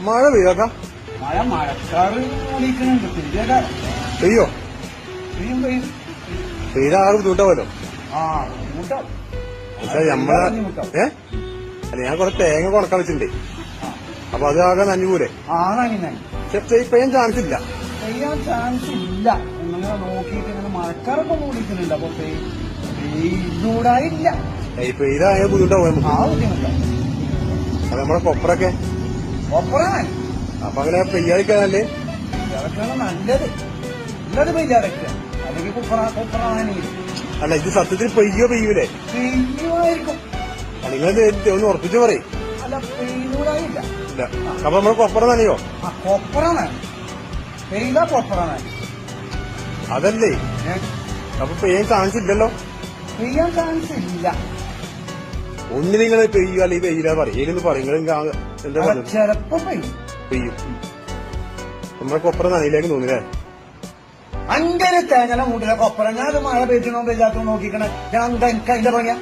മഴ പെയ്യാക്ക മഴക്കാറ് വിളിക്കുന്നുണ്ട് പെയ്യോ പെയ്യും പെയ്യും പെയ്താകെ ബുദ്ധിമുട്ടാവല്ലോ. ബുദ്ധിമുട്ടാവും. പക്ഷെ നമ്മളെ അല്ല ഞാൻ കൊറേ തേങ്ങ കൊണക്കാൻ വെച്ചിട്ടുണ്ട്. അപ്പൊ അത് ആകെ നനഞ്ഞൂലെ. പക്ഷെ പെയ്യാൻ ചാൻസ് ഇല്ല. പെയ്യാൻ ചാൻസ് ഇല്ല. ഇങ്ങനെ നോക്കിയിട്ട് ഇങ്ങനെ മഴക്കാറൊക്കെ വിളിക്കുന്നുണ്ട്. അപ്പൊ പെയ്യൂടായില്ല. പെയ്താകെ ബുദ്ധിമുട്ടാവും നമുക്ക്. ബുദ്ധിമുട്ടാവും. അത് നമ്മളെ കൊപ്പറൊക്കെ കൊപ്പറാണ്. അപ്പൊ അങ്ങനെ പെയ്യാതിരിക്കാനല്ലേ ഇതൊക്കെയാണ് നല്ലത്. നല്ലത് പെയ്യാതിരിക്കുക. അല്ലെങ്കിൽ കൊപ്പറാണ്. അല്ല ഇത് സത്യത്തിൽ പെയ്യോ പെയ്യൂലേ? പെയ്യുമായിരിക്കും. നിങ്ങളത് ഒന്ന് ഉറപ്പിച്ചു പറയും. അല്ല പെയ്യൂടായില്ല. ഇല്ല. അപ്പൊ നമ്മള് കൊപ്പറ നനയോ? കൊപ്പറാണ്. പെയ്താ കൊപ്പറാണ്. അതല്ലേ അപ്പൊ പെയ്യാൻ ചാൻസ് ഇല്ലല്ലോ. പെയ്യാൻ ചാൻസ് ഇല്ല. ഒന്ന് നിങ്ങൾ പെയ്യോ അല്ലെങ്കിൽ പെയ്യില്ല പറയും പറയും. എന്താ പറയുക? ചിലപ്പോ പെയ്യും. നമ്മളെ കൊപ്പറ നനയിലേക്ക് തോന്നില്ലേ? അങ്ങനെ തേങ്ങല മൂട്ടിലെ കൊപ്പറ. ഞാൻ മഴ പെയ്യണോ പെയ്യാത്തോ നോക്കിക്കണേ. ഞാൻ എനിക്ക് അതിന്റെ പറയാ